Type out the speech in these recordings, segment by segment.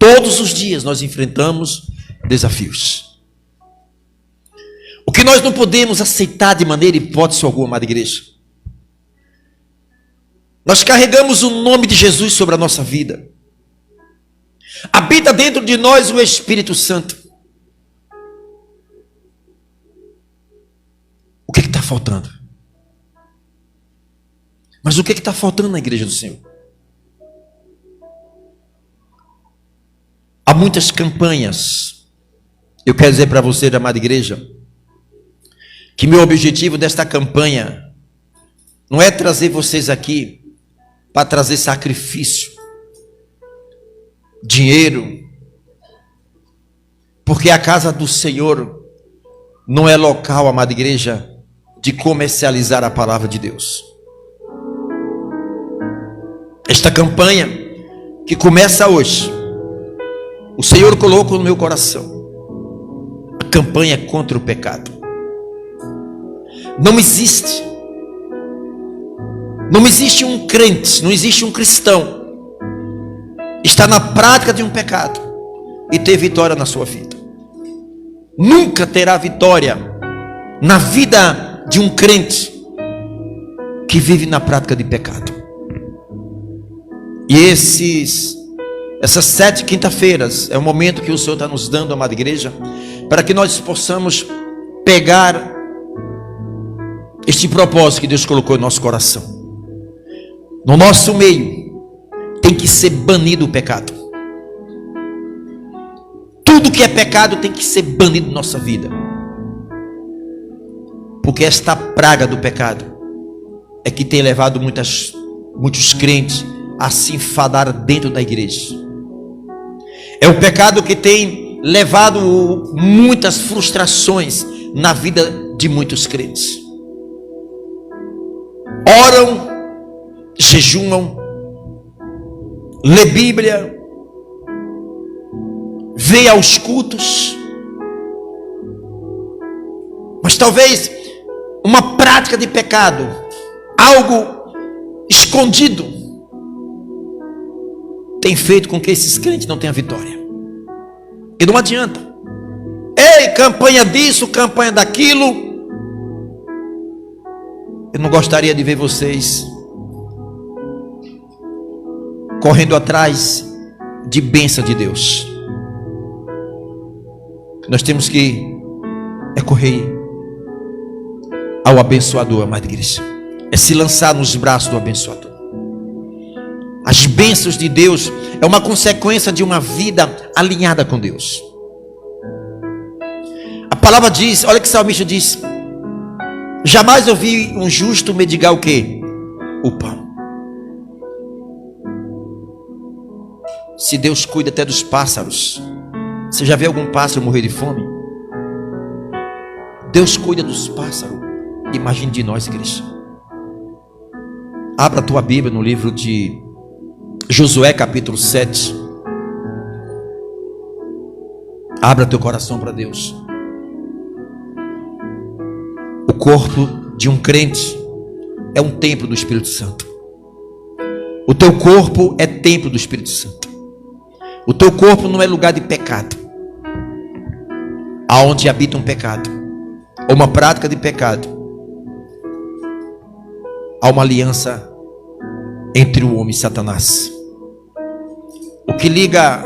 Todos os dias nós enfrentamos desafios. O que nós não podemos aceitar de maneira hipótese alguma, amada igreja. Nós carregamos o nome de Jesus sobre a nossa vida. Habita dentro de nós o Espírito Santo. O que está faltando? Mas o que está faltando na igreja do Senhor? Há muitas campanhas. Eu quero dizer para você, amada igreja, que meu objetivo desta campanha não é trazer vocês aqui para trazer sacrifício, dinheiro, porque a casa do Senhor não é local, amada igreja, de comercializar a palavra de Deus. Esta campanha que começa hoje, o Senhor colocou no meu coração. A campanha é contra o pecado. Não existe um crente, não existe um cristão está na prática de um pecado e ter vitória na sua vida. Nunca terá vitória na vida de um crente que vive na prática de pecado. E essas 7 quinta-feiras é o momento que o Senhor está nos dando, amada igreja, para que nós possamos pegar este propósito que Deus colocou em nosso coração. No nosso meio tem que ser banido o pecado. Tudo que é pecado tem que ser banido da nossa vida. Porque esta praga do pecado é que tem levado muitos crentes a se enfadar dentro da igreja. É o pecado que tem levado muitas frustrações na vida de muitos crentes. Oram, jejuam, lê Bíblia, vê aos cultos, mas talvez uma prática de pecado, algo escondido, tem feito com que esses crentes não tenham vitória. E não adianta. Ei, campanha disso, campanha daquilo. Eu não gostaria de ver vocês correndo atrás de bênção de Deus. Nós temos que correr ao abençoador, amada igreja. É se lançar nos braços do abençoador. As bênçãos de Deus é uma consequência de uma vida alinhada com Deus. A palavra diz, olha que o salmista diz: jamais ouvi um justo mendigar o quê? O pão. Se Deus cuida até dos pássaros, você já viu algum pássaro morrer de fome? Deus cuida dos pássaros. Imagine de nós, igreja. Abra a tua Bíblia no livro de Josué capítulo 7. Abra teu coração para Deus. O corpo de um crente é um templo do Espírito Santo. O teu corpo é templo do Espírito Santo. O teu corpo não é lugar de pecado, aonde habita um pecado ou uma prática de pecado. Há uma aliança entre o homem e Satanás. O que liga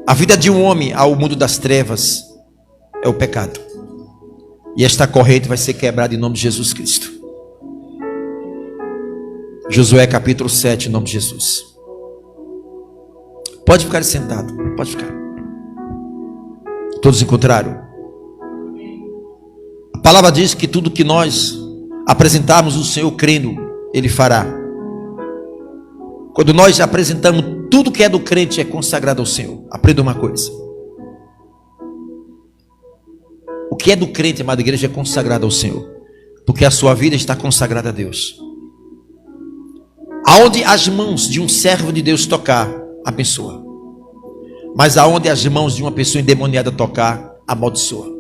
a vida de um homem ao mundo das trevas é o pecado. E esta corrente vai ser quebrada em nome de Jesus Cristo. Josué capítulo 7, em nome de Jesus. Pode ficar sentado, pode ficar. Todos encontraram? A palavra diz que tudo que nós apresentarmos o Senhor crendo, Ele fará. Quando nós apresentamos tudo que é do crente, é consagrado ao Senhor. Aprenda uma coisa: o que é do crente, amada igreja, é consagrado ao Senhor, porque a sua vida está consagrada a Deus. Aonde as mãos de um servo de Deus tocar, abençoa. Mas aonde as mãos de uma pessoa endemoniada tocar, amaldiçoa.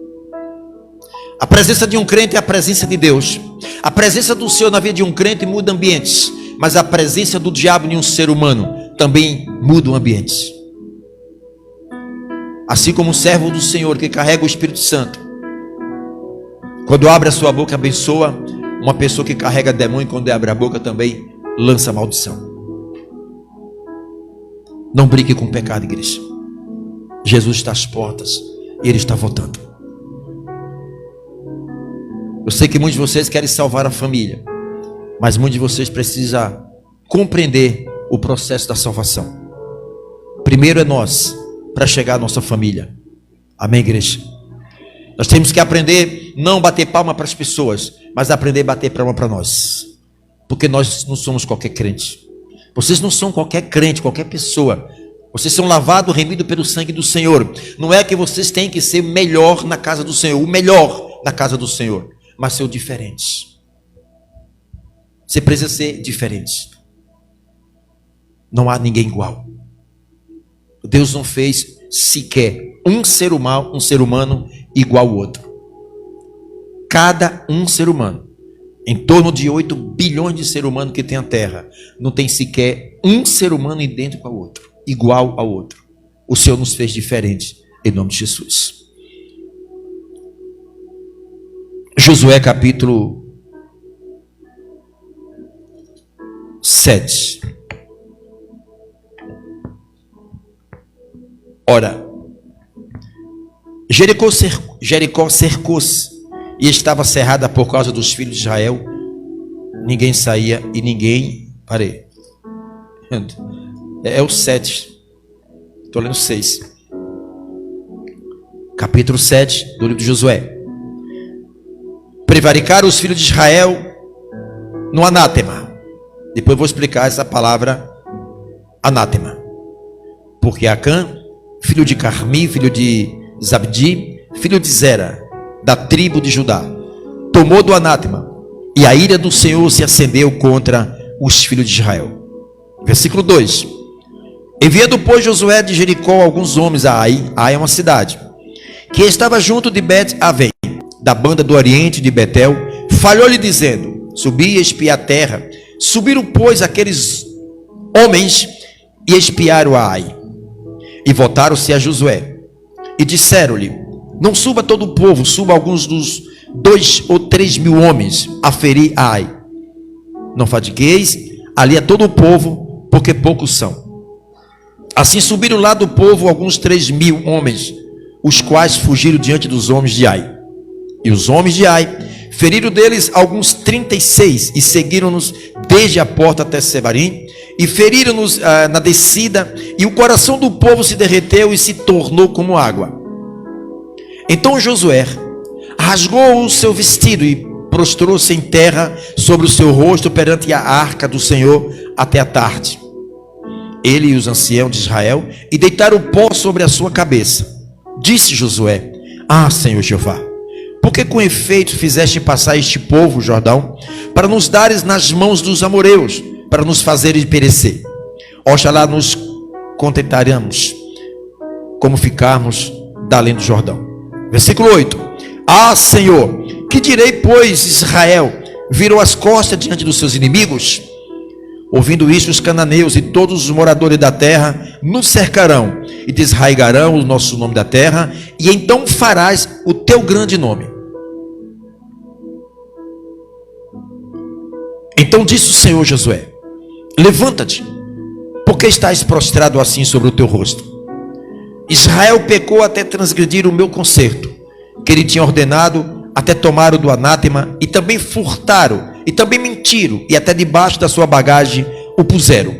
A presença de um crente é a presença de Deus. A presença do Senhor na vida de um crente muda ambientes, mas a presença do diabo em um ser humano também muda o ambiente. Assim como o servo do Senhor que carrega o Espírito Santo, quando abre a sua boca, abençoa. Uma pessoa que carrega demônio, quando abre a boca, também lança maldição. Não brinque com o pecado, igreja. Jesus está às portas e Ele está voltando. Eu sei que muitos de vocês querem salvar a família, mas muitos de vocês precisam compreender o processo da salvação. Primeiro é nós, para chegar à nossa família. Amém, igreja? Nós temos que aprender não bater palma para as pessoas, mas aprender a bater palma para nós. Porque nós não somos qualquer crente. Vocês não são qualquer crente, qualquer pessoa. Vocês são lavados, remidos pelo sangue do Senhor. Não é que vocês têm que ser melhor na casa do Senhor, o melhor na casa do Senhor, mas ser o diferente. Você precisa ser diferente. Não há ninguém igual. Deus não fez sequer um ser humano igual ao outro. Cada um ser humano, em torno de 8 bilhões de seres humanos que tem a Terra, não tem sequer um ser humano idêntico ao outro, igual ao outro. O Senhor nos fez diferente, em nome de Jesus. Josué capítulo 7. Ora, Jericó cercou-se e estava cerrada por causa dos filhos de Israel. Ninguém saía e ninguém... Parei. É o 7. Estou lendo 6. Capítulo 7 do livro de Josué. Prevaricaram os filhos de Israel no anátema. Depois eu vou explicar essa palavra anátema. Porque Acã, filho de Carmi, filho de Zabdi, filho de Zera, da tribo de Judá, tomou do anátema, e a ira do Senhor se acendeu contra os filhos de Israel. Versículo 2. Enviando, pois, Josué de Jericó alguns homens a Ai. Ai é uma cidade que estava junto de Bet-Avém, da banda do oriente de Betel. Falhou-lhe dizendo: subi e espiar a terra. Subiram, pois, aqueles homens e espiaram a Ai, e voltaram-se a Josué e disseram-lhe: não suba todo o povo, suba alguns dos 2 ou 3 mil homens a ferir a Ai. Não fatigueis ali a todo o povo, porque poucos são. Assim subiram lá do povo alguns 3 mil homens, os quais fugiram diante dos homens de Ai. E os homens de Ai feriram deles alguns 36 e seguiram-nos desde a porta até Sebarim, e feriram-nos na descida, e o coração do povo se derreteu e se tornou como água. Então Josué rasgou o seu vestido e prostrou-se em terra sobre o seu rosto perante a arca do Senhor até a tarde. Ele e os anciãos de Israel, e deitaram pó sobre a sua cabeça. Disse Josué: ah, Senhor Jeová, porque com efeito fizeste passar este povo, Jordão, para nos dares nas mãos dos amoreus, para nos fazeres perecer? Oxalá nos contentaremos, como ficarmos da além do Jordão. Versículo 8. Ah, Senhor, que direi, pois Israel virou as costas diante dos seus inimigos? Ouvindo isto, os cananeus e todos os moradores da terra nos cercarão e desraigarão o nosso nome da terra, e então farás o teu grande nome. Então disse o Senhor Josué: levanta-te, porque estás prostrado assim sobre o teu rosto? Israel pecou até transgredir o meu concerto, que ele tinha ordenado, até tomaram do anátema, e também furtaram, e também mentiram, e até debaixo da sua bagagem o puseram.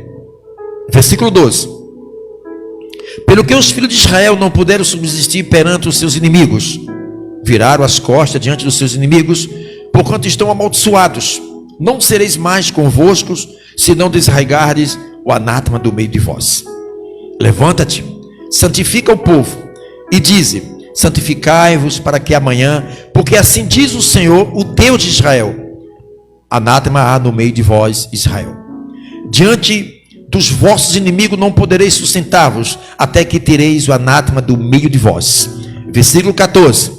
Versículo 12. Pelo que os filhos de Israel não puderam subsistir perante os seus inimigos, viraram as costas diante dos seus inimigos, porquanto estão amaldiçoados. Não sereis mais convoscos, se não desraigardes o anátema do meio de vós. Levanta-te, santifica o povo, e dize: santificai-vos para que amanhã, porque assim diz o Senhor, o Deus de Israel: anátema há no meio de vós, Israel. Diante dos vossos inimigos não podereis sustentar-vos, até que tireis o anátema do meio de vós. Versículo 14.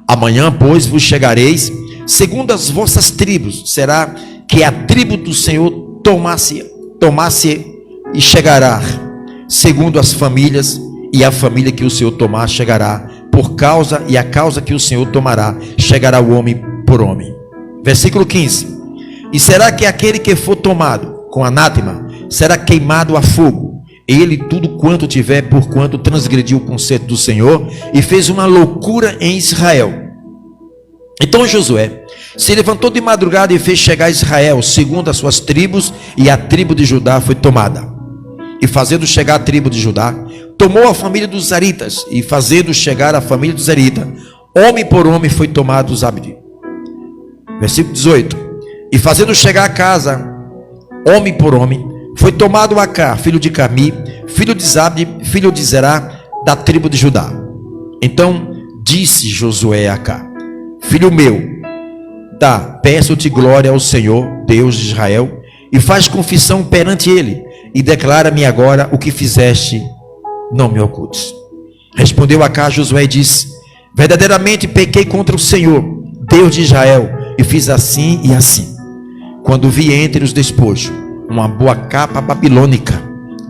Amanhã, pois, vos chegareis, segundo as vossas tribos. Será que a tribo do Senhor tomasse e chegará, segundo as famílias, e a família que o Senhor tomar chegará, por causa, e a causa que o Senhor tomará, chegará o homem por homem. Versículo 15. E será que aquele que for tomado com anátema, será queimado a fogo, ele tudo quanto tiver, por quanto transgrediu o conceito do Senhor, e fez uma loucura em Israel. Então Josué se levantou de madrugada e fez chegar Israel, segundo as suas tribos, e a tribo de Judá foi tomada. E fazendo chegar a tribo de Judá, tomou a família dos Zeritas, e fazendo chegar a família dos Zeritas, homem por homem foi tomado Zabdi. Versículo 18. E fazendo chegar a casa, homem por homem, foi tomado Acá, filho de Carmi, filho de Zabdi, filho de Zerá, da tribo de Judá. Então disse Josué a Acá: filho meu, peço-te glória ao Senhor, Deus de Israel, e faz confissão perante ele, e declara-me agora o que fizeste, não me ocultes. Respondeu Acá Josué e disse: verdadeiramente pequei contra o Senhor, Deus de Israel, e fiz assim e assim. Quando vi entre os despojos uma boa capa babilônica,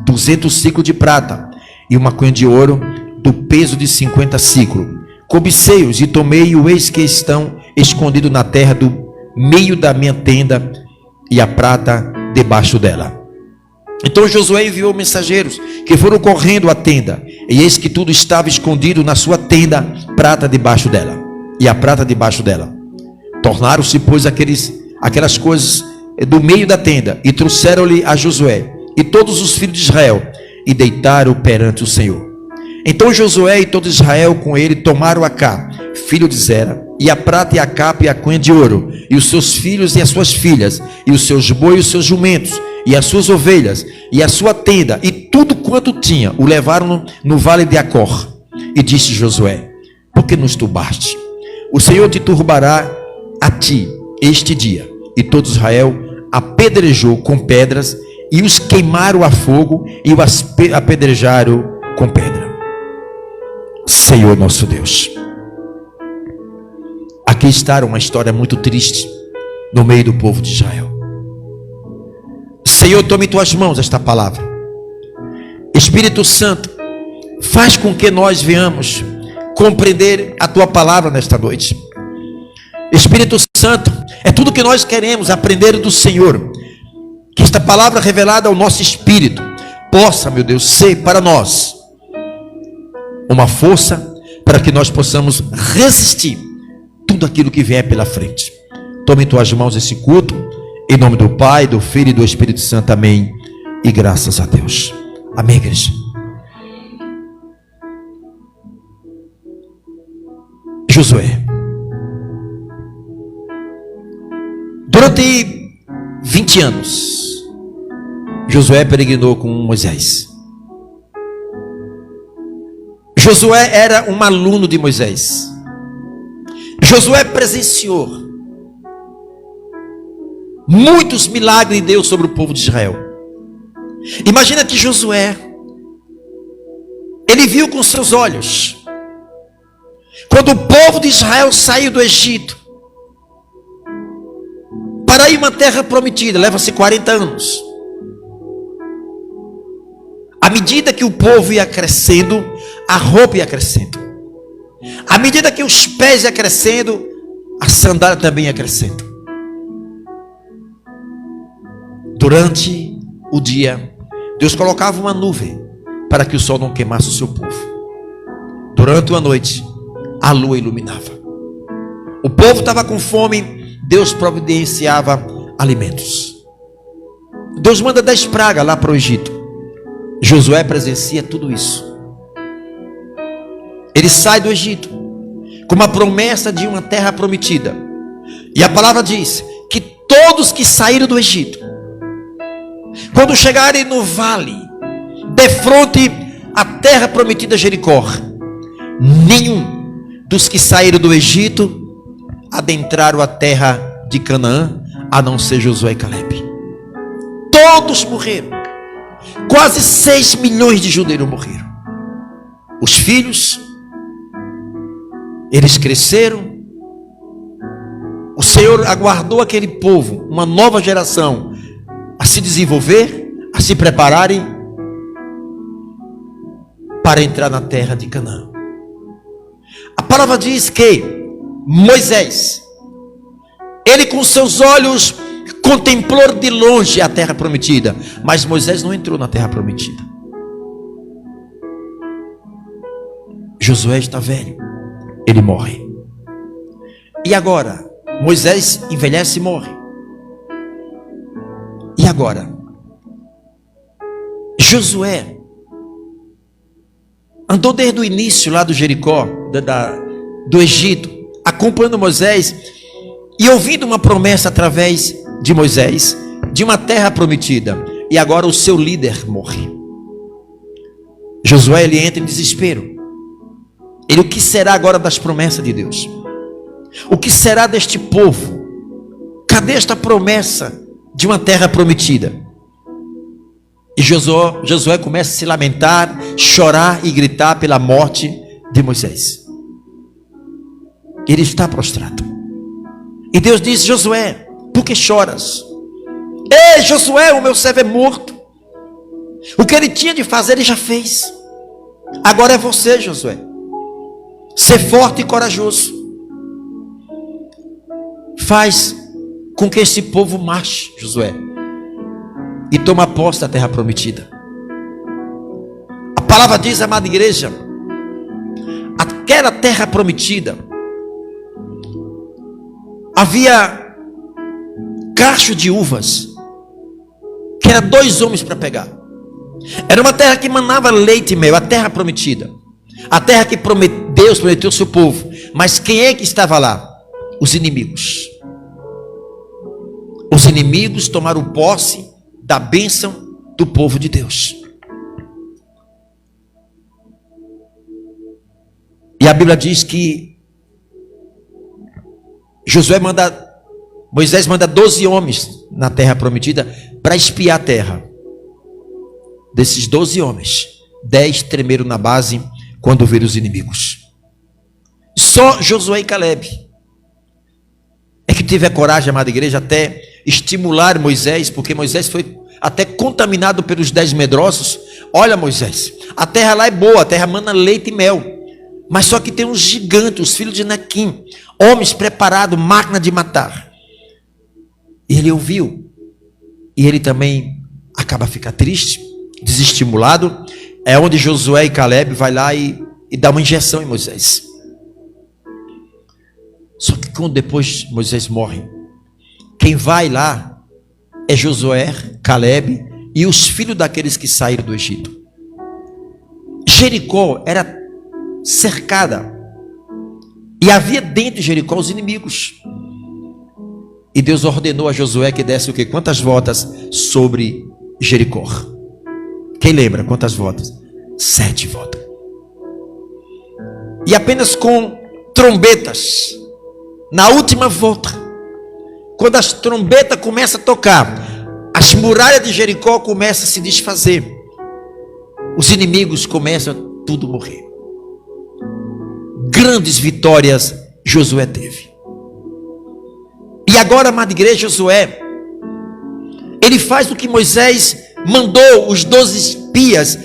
200 ciclos de prata, e uma cunha de ouro do peso de 50 ciclos, cobicei-os e tomei, o eis que estão escondidos na terra do meio da minha tenda, e a prata debaixo dela. Então Josué enviou mensageiros que foram correndo à tenda, e eis que tudo estava escondido na sua tenda, prata debaixo dela, e a prata debaixo dela. Tornaram-se, pois, aquelas coisas do meio da tenda, e trouxeram-lhe a Josué e todos os filhos de Israel, e deitaram perante o Senhor. Então Josué e todo Israel com ele tomaram Acá, filho de Zera, e a prata e a capa e a cunha de ouro, e os seus filhos e as suas filhas, e os seus bois e os seus jumentos, e as suas ovelhas, e a sua tenda, e tudo quanto tinha, o levaram no vale de Acor. E disse Josué: por que nos turbaste? O Senhor te turbará a ti este dia. E todo Israel apedrejou com pedras, e os queimaram a fogo, e os apedrejaram com pedra. Senhor nosso Deus, aqui está uma história muito triste no meio do povo de Israel. Senhor, tome em tuas mãos esta palavra. Espírito Santo, faz com que nós venhamos compreender a tua palavra nesta noite. Espírito Santo, é tudo que nós queremos aprender do Senhor. Que esta palavra revelada ao nosso espírito possa, meu Deus, ser para nós uma força para que nós possamos resistir tudo aquilo que vier pela frente. Tome em tuas mãos esse culto, em nome do Pai, do Filho e do Espírito Santo, amém, e graças a Deus, amém, igreja. Josué, durante 20 anos, Josué peregrinou com Moisés. Josué era um aluno de Moisés. Josué presenciou muitos milagres de Deus sobre o povo de Israel. Imagina que Josué, ele viu com seus olhos, quando o povo de Israel saiu do Egito, para ir uma terra prometida, leva-se 40 anos. À medida que o povo ia crescendo, a roupa ia crescendo. À medida que os pés ia crescendo, a sandália também ia crescendo. Durante o dia, Deus colocava uma nuvem para que o sol não queimasse o seu povo. Durante a noite, a lua iluminava. O povo estava com fome, Deus providenciava alimentos. Deus manda 10 pragas lá para o Egito. Josué presencia tudo isso. Ele sai do Egito com uma promessa de uma terra prometida. E a palavra diz que todos que saíram do Egito, quando chegarem no vale, defronte à terra prometida Jericó, nenhum dos que saíram do Egito adentraram a terra de Canaã, a não ser Josué e Caleb. Todos morreram. Quase 6 milhões de judeus morreram. Os filhos, eles cresceram. O Senhor aguardou aquele povo, uma nova geração, a se desenvolver, a se se prepararem para entrar na terra de Canaã. A palavra diz que Moisés, ele com seus olhos contemplou de longe a terra prometida, mas Moisés não entrou na terra prometida. Josué está velho, ele morre. E agora? Moisés envelhece e morre. E agora? Josué andou desde o início lá do Jericó, do Egito, acompanhando Moisés e ouvindo uma promessa através de Moisés, de uma terra prometida. E agora o seu líder morre. Josué, ele entra em desespero. O que será agora das promessas de Deus? O que será deste povo? Cadê esta promessa de uma terra prometida? E Josué começa a se lamentar, chorar e gritar pela morte de Moisés. Ele está prostrado. E Deus diz: Josué, por que choras? Ei, Josué, o meu servo é morto. O que ele tinha de fazer, ele já fez. Agora é você, Josué. Ser forte e corajoso. Faz com que esse povo marche, Josué, e toma posse da terra prometida. A palavra diz, amada igreja, aquela terra prometida, havia cacho de uvas, que era 2 homens para pegar. Era uma terra que manava leite e mel, a terra prometida. A terra que Deus prometeu ao seu povo. Mas quem é que estava lá? Os inimigos. Os inimigos tomaram posse da bênção do povo de Deus. E a Bíblia diz que Moisés manda 12 homens na terra prometida para espiar a terra. Desses 12 homens, 10 tremeram na base quando viram os inimigos. Só Josué e Caleb é que teve a coragem, amada igreja, até estimular Moisés, porque Moisés foi até contaminado pelos 10 medrosos. Olha, Moisés, a terra lá é boa, a terra mana leite e mel, mas só que tem uns gigantes, os filhos de Anaquim, homens preparados, máquina de matar. E ele ouviu, e ele também acaba a ficar triste, desestimulado. É onde Josué e Caleb vai lá e dá uma injeção em Moisés. Só que quando depois Moisés morre, quem vai lá é Josué, Caleb e os filhos daqueles que saíram do Egito. Jericó era cercada e havia dentro de Jericó os inimigos. E Deus ordenou a Josué que desse o quê? Quantas voltas sobre Jericó? Quem lembra quantas voltas? 7 voltas. E apenas com trombetas, na última volta, quando as trombetas começam a tocar, as muralhas de Jericó começam a se desfazer. Os inimigos começam a tudo morrer. Grandes vitórias Josué teve. E agora, amada igreja, Josué, ele faz o que Moisés mandou, os 12 espias.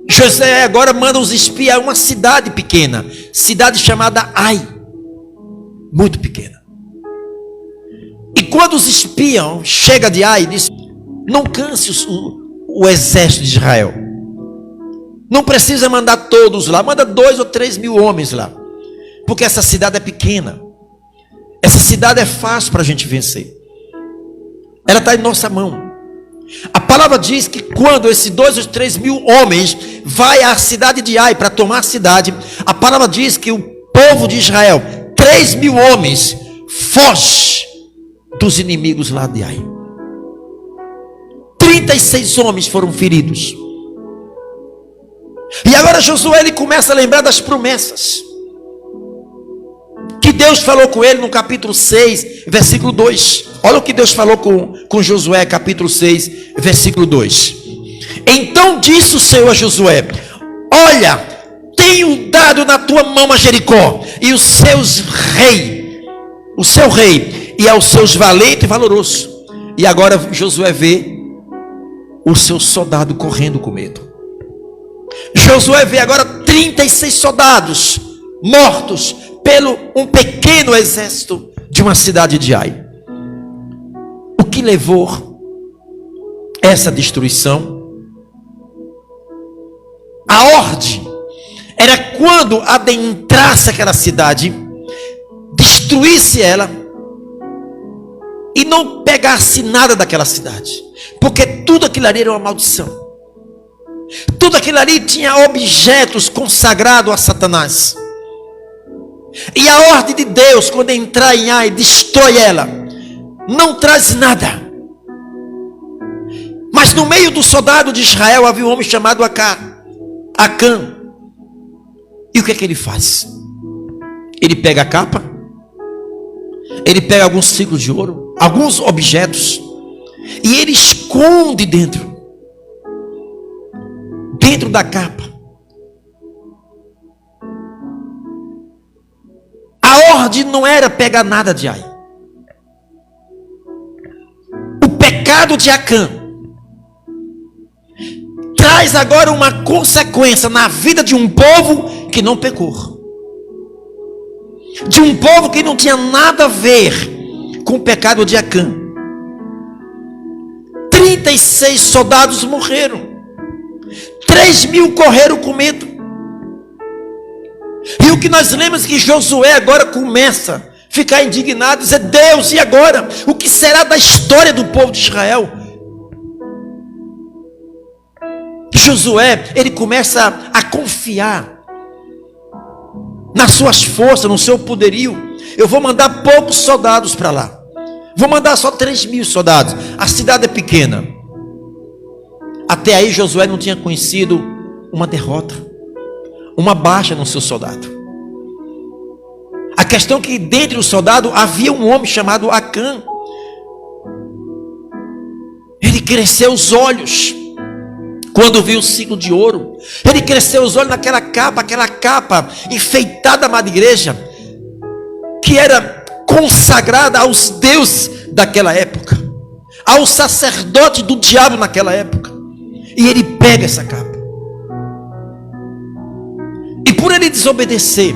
Josué agora manda os espias a uma cidade pequena, cidade chamada Ai, muito pequena. E quando os espiam chega de Ai, diz: não canse o exército de Israel, não precisa mandar todos lá, manda 2 ou 3 mil homens lá, porque essa cidade é pequena, essa cidade é fácil para a gente vencer, ela está em nossa mão. A palavra diz que quando esses 2 ou 3 mil homens vai à cidade de Ai para tomar a cidade, a palavra diz que o povo de Israel, 3 mil homens, foge dos inimigos lá de Ai. 36 homens foram feridos. E agora Josué, ele começa a lembrar das promessas que Deus falou com ele no capítulo 6, versículo 2. Olha o que Deus falou com Josué, capítulo 6, versículo 2. Então disse o Senhor a Josué: olha, tenho dado na tua mão a Jericó e o seu rei e aos seus valentes e valorosos. E agora Josué vê o seu soldado correndo com medo. Josué vê agora 36 soldados mortos pelo um pequeno exército de uma cidade de Ai. O que levou essa destruição? A ordem era quando adentrasse aquela cidade, destruísse ela e não pegasse nada daquela cidade, porque tudo aquilo ali era uma maldição. Tudo aquilo ali tinha objetos consagrados a Satanás. E a ordem de Deus, quando entrar em Ai, destrói ela, não traz nada. Mas no meio do soldado de Israel havia um homem chamado Acã. E o que é que ele faz? Ele pega a capa, ele pega alguns ciclos de ouro, alguns objetos, e ele esconde dentro da capa. A ordem não era pegar nada de Ai. O pecado de Acã traz agora uma consequência na vida de um povo que não pecou, de um povo que não tinha nada a ver com o pecado de Acã. 36 soldados morreram, 3.000 correram com medo. E o que nós lemos é que Josué agora começa a ficar indignado, dizer: Deus, e agora? O que será da história do povo de Israel? Josué, ele começa a confiar nas suas forças, no seu poderio. Eu vou mandar poucos soldados para lá, vou mandar só 3.000 soldados, a cidade é pequena. Até aí Josué não tinha conhecido uma derrota, uma baixa no seu soldado. A questão é que dentre os soldados havia um homem chamado Acã. Ele cresceu os olhos quando viu o ciclo de ouro. Ele cresceu os olhos naquela capa, aquela capa enfeitada, amada igreja, que era consagrada aos deuses daquela época, ao sacerdote do diabo naquela época. E ele pega essa capa, e por ele desobedecer,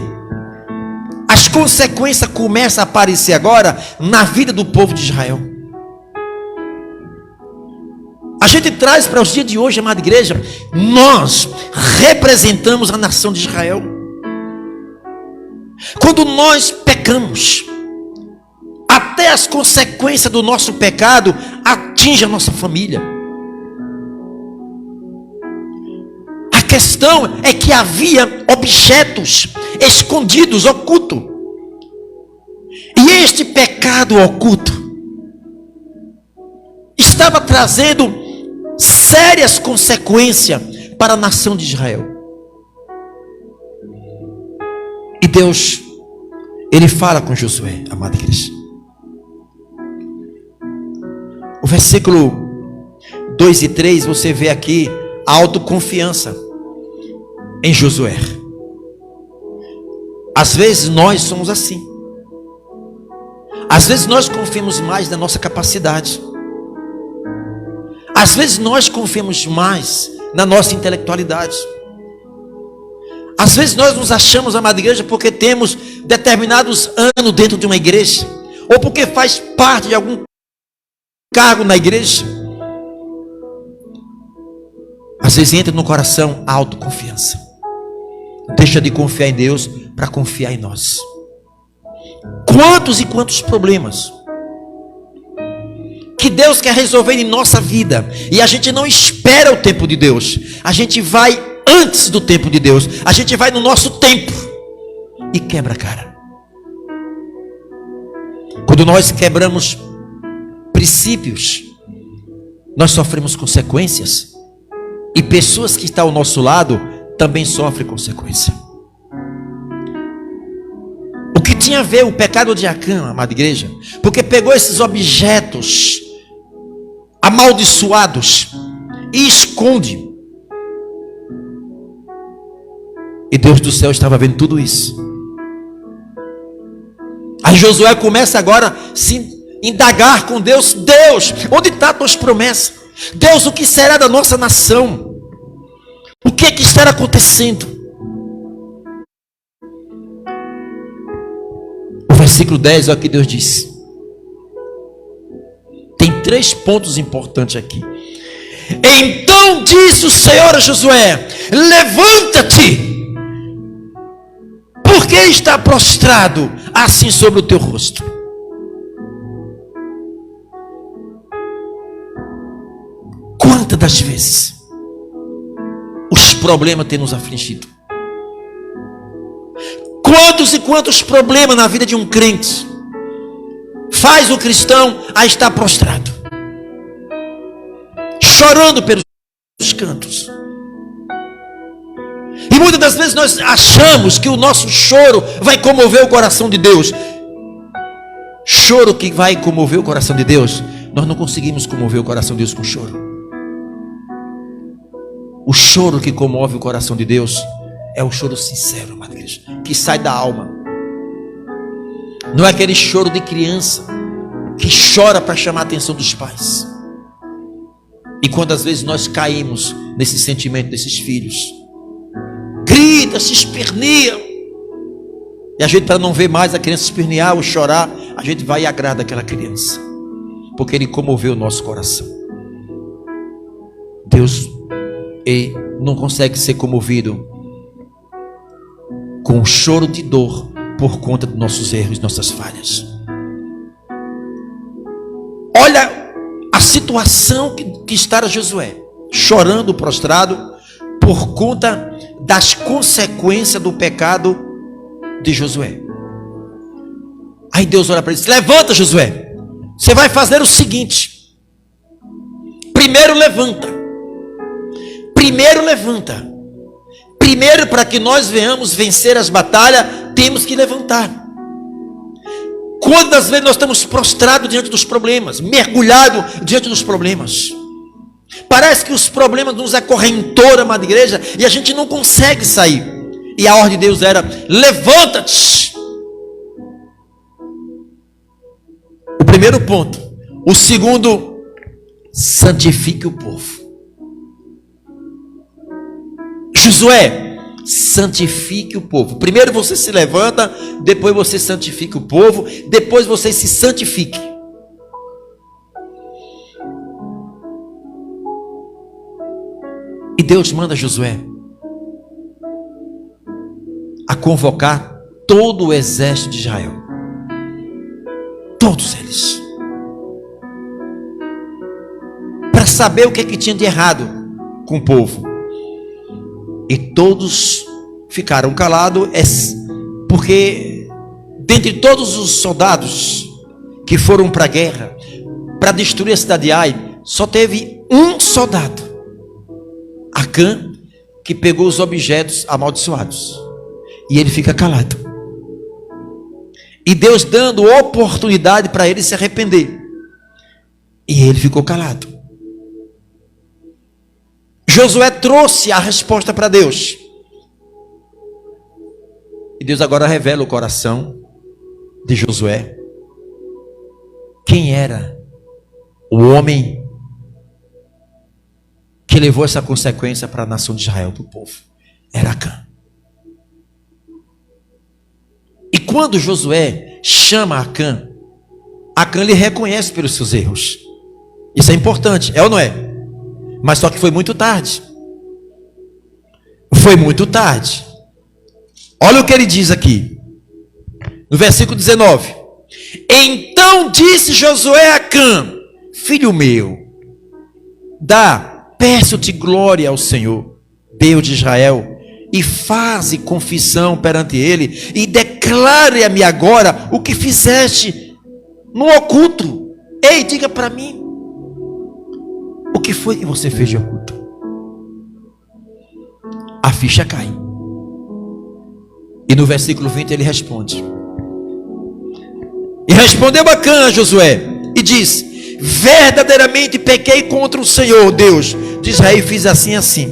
as consequências começam a aparecer agora na vida do povo de Israel. A gente traz para os dias de hoje, amada igreja, nós representamos a nação de Israel. Quando nós pecamos, até as consequências do nosso pecado atingem a nossa família. A questão é que havia objetos escondidos, ocultos. E este pecado oculto estava trazendo sérias consequências para a nação de Israel. E Deus, ele fala com Josué, amada igreja. O versículo 2 e 3, você vê aqui a autoconfiança em Josué. Às vezes nós somos assim. Às vezes nós confiamos mais na nossa capacidade. Às vezes nós confiamos mais na nossa intelectualidade. Às vezes nós nos achamos, amada igreja, porque temos determinados anos dentro de uma igreja, ou porque faz parte de algum cargo na igreja. Às vezes entra no coração a autoconfiança. Deixa de confiar em Deus para confiar em nós. Quantos e quantos problemas que Deus quer resolver em nossa vida, e a gente não espera o tempo de Deus, a gente vai antes do tempo de Deus, a gente vai no nosso tempo e quebra a cara. Quando nós quebramos princípios, nós sofremos consequências, e pessoas que estão ao nosso lado também sofrem consequência. O que tinha a ver o pecado de Acã, amada igreja? Porque pegou esses objetos amaldiçoados e esconde. E Deus do céu estava vendo tudo isso. Aí Josué começa agora a se indagar com Deus. Deus, onde estão as tuas promessas? Deus, o que será da nossa nação? O que é que estará acontecendo? O versículo 10 é o que Deus diz. Tem 3 pontos importantes aqui. Então disse o Senhor a Josué: levanta-te, por que está prostrado assim sobre o teu rosto? Quantas das vezes os problemas têm nos afligido? Quantos e quantos problemas na vida de um crente faz o cristão a estar prostrado, chorando pelos cantos? E muitas das vezes nós achamos que o nosso choro vai comover o coração de Deus. Choro que vai comover o coração de Deus, nós não conseguimos comover o coração de Deus com choro. O choro que comove o coração de Deus é o choro sincero, amada igreja, que sai da alma. Não é aquele choro de criança que chora para chamar a atenção dos pais. E quantas vezes nós caímos nesse sentimento desses filhos, grita, se esperneia, e a gente, para não ver mais a criança espernear ou chorar, a gente vai e agrada aquela criança, porque ele comoveu o nosso coração. Deus não consegue ser comovido com um choro de dor por conta dos nossos erros, nossas falhas. Olha a situação que está Josué, chorando, prostrado, por conta das consequências do pecado de Josué. Aí Deus olha para ele e diz: levanta, Josué, você vai fazer o seguinte: primeiro levanta. Primeiro, para que nós venhamos vencer as batalhas, temos que levantar. Quantas vezes nós estamos prostrados diante dos problemas, mergulhados diante dos problemas? Parece que os problemas nos acorrentam, amada igreja, e a gente não consegue sair. E a ordem de Deus era: levanta-te. O primeiro ponto. O segundo: santifique o povo. Josué, santifique o povo. Primeiro você se levanta, depois você santifica o povo, depois você se santifique. E Deus manda Josué a convocar todo o exército de Israel, todos eles, para saber o que tinha de errado com o povo. E todos ficaram calados, porque dentre todos os soldados que foram para a guerra, para destruir a cidade de Ai, só teve um soldado, Acã, que pegou os objetos amaldiçoados. E ele fica calado. E Deus dando oportunidade para ele se arrepender. E ele ficou calado. Josué trouxe a resposta para Deus. E Deus agora revela o coração de Josué. Quem era o homem que levou essa consequência para a nação de Israel, para o povo? Era Acã. E quando Josué chama Acã, Acã lhe reconhece pelos seus erros. Isso é importante, é ou não é? Mas só que foi muito tarde. Foi muito tarde. Olha o que ele diz aqui, no versículo 19: então disse Josué a Acã: filho meu, peço-te glória ao Senhor, Deus de Israel, e faze confissão perante ele, e declare-me agora o que fizeste no oculto. Ei, diga para mim, o que foi que você fez de oculto? A ficha cai. E no versículo 20 ele responde: e respondeu Acã a Josué e diz: verdadeiramente pequei contra o Senhor Deus de Israel e fiz assim assim.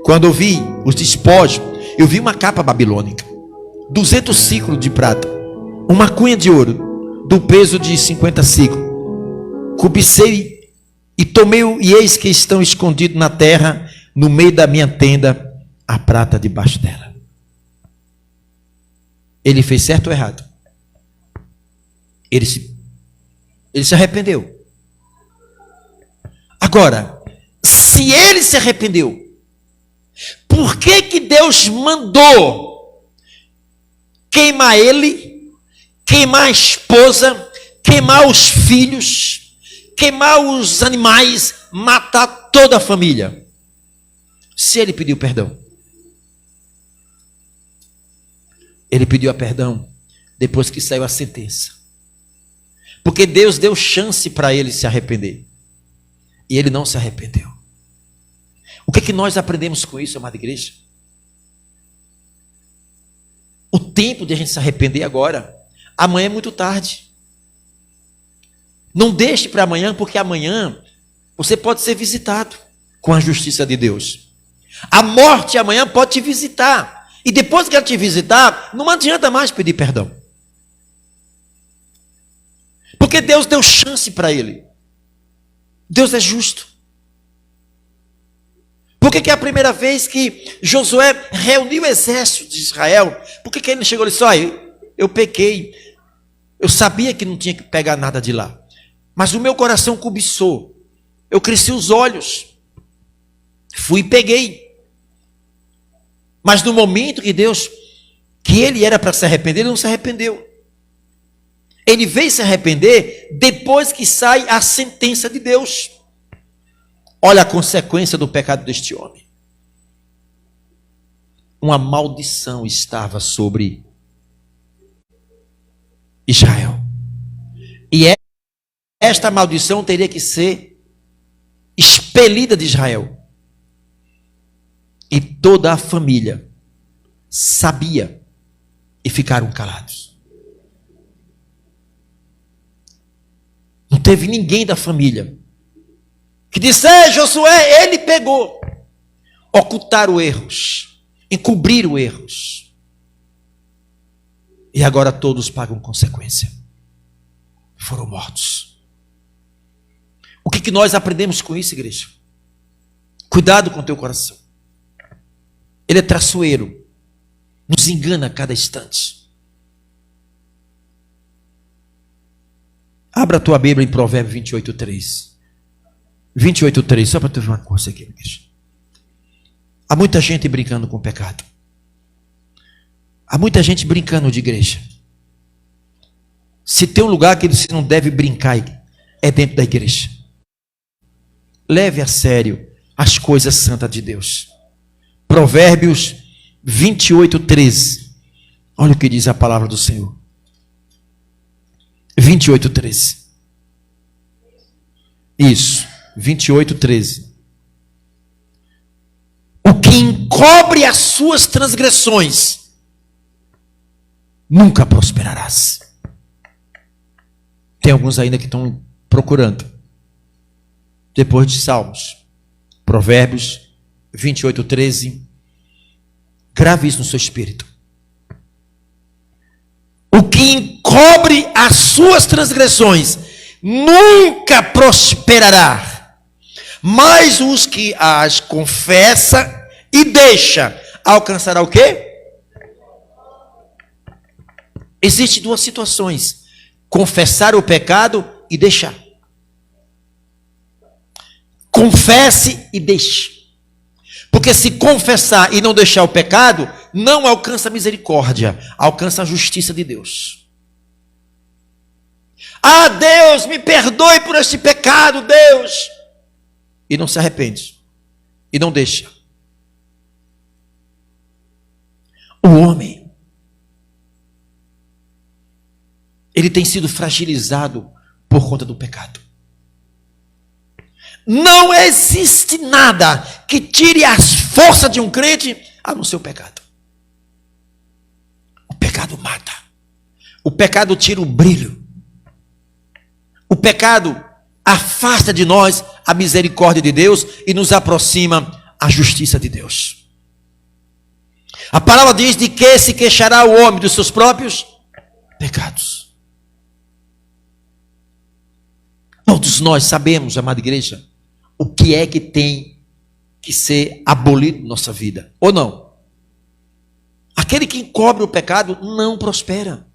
Quando eu vi os despojos, eu vi uma capa babilônica, 200 ciclos de prata, uma cunha de ouro do peso de 50 ciclos. Cobicei E tomei-o, e eis que estão escondidos na terra, no meio da minha tenda, a prata debaixo dela. Ele fez certo ou errado? Ele se arrependeu. Agora, se ele se arrependeu, por que que Deus mandou queimar ele, queimar a esposa, queimar os filhos, queimar os animais, matar toda a família? Se ele pediu perdão. Ele pediu a perdão depois que saiu a sentença. Porque Deus deu chance para ele se arrepender. E ele não se arrependeu. O que é que nós aprendemos com isso, amada igreja? O tempo de a gente se arrepender agora. Amanhã é muito tarde. Não deixe para amanhã, porque amanhã você pode ser visitado com a justiça de Deus. A morte amanhã pode te visitar. E depois que ela te visitar, não adianta mais pedir perdão. Porque Deus deu chance para ele. Deus é justo. Por que é a primeira vez que Josué reuniu o exército de Israel? Por que ele chegou e disse: olha, eu pequei. Eu sabia que não tinha que pegar nada de lá. Mas o meu coração cobiçou. Eu cresci os olhos. Fui e peguei. Mas no momento que ele era para se arrepender, ele não se arrependeu. Ele veio se arrepender depois que sai a sentença de Deus. Olha a consequência do pecado deste homem. Uma maldição estava sobre Israel. E esta maldição teria que ser expelida de Israel. E toda a família sabia e ficaram calados. Não teve ninguém da família que disse: Josué, ele pegou. Ocultaram erros, encobriram erros. E agora todos pagam consequência. Foram mortos. O que nós aprendemos com isso, igreja? Cuidado com o teu coração. Ele é traiçoeiro, nos engana a cada instante. Abra a tua Bíblia em Provérbios 28:3. 28:3, só para tu ver uma coisa aqui, igreja. Há muita gente brincando com o pecado. Há muita gente brincando de igreja. Se tem um lugar que você não deve brincar, é dentro da igreja. Leve a sério as coisas santas de Deus. Provérbios 28:13. Olha o que diz a palavra do Senhor. 28:13. Isso, 28:13. O que encobre as suas transgressões, nunca prosperarás. Tem alguns ainda que estão procurando. Depois de Salmos, Provérbios 28:13. Grave isso no seu espírito. O que encobre as suas transgressões nunca prosperará, mas os que as confessa e deixa alcançará o quê? Existem duas situações: confessar o pecado e deixar. Confesse e deixe. Porque se confessar e não deixar o pecado, não alcança a misericórdia, alcança a justiça de Deus. Ah, Deus, me perdoe por este pecado, Deus. E não se arrepende. E não deixa. O homem, ele tem sido fragilizado por conta do pecado. Não existe nada que tire as forças de um crente a não ser o pecado. O pecado mata. O pecado tira o brilho. O pecado afasta de nós a misericórdia de Deus e nos aproxima a justiça de Deus. A palavra diz: de que se queixará o homem dos seus próprios pecados. Todos nós sabemos, amada igreja, o que é que tem que ser abolido na nossa vida, ou não? Aquele que encobre o pecado não prospera.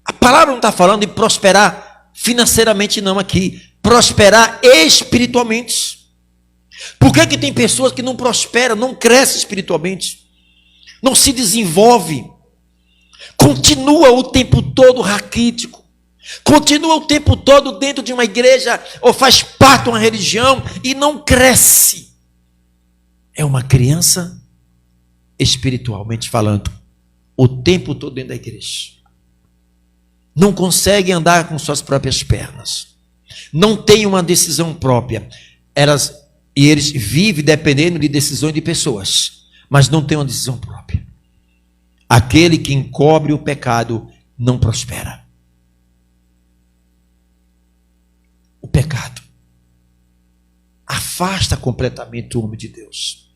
A palavra não está falando de prosperar financeiramente não aqui, prosperar espiritualmente. Por que tem pessoas que não prosperam, não crescem espiritualmente, não se desenvolve, continua o tempo todo raquítico, continua o tempo todo dentro de uma igreja ou faz parte de uma religião e não cresce? É uma criança espiritualmente falando, o tempo todo dentro da igreja. Não consegue andar com suas próprias pernas, não tem uma decisão própria. Eles vivem dependendo de decisões de pessoas, mas não tem uma decisão própria. Aquele que encobre o pecado não prospera. O pecado afasta completamente o homem de Deus.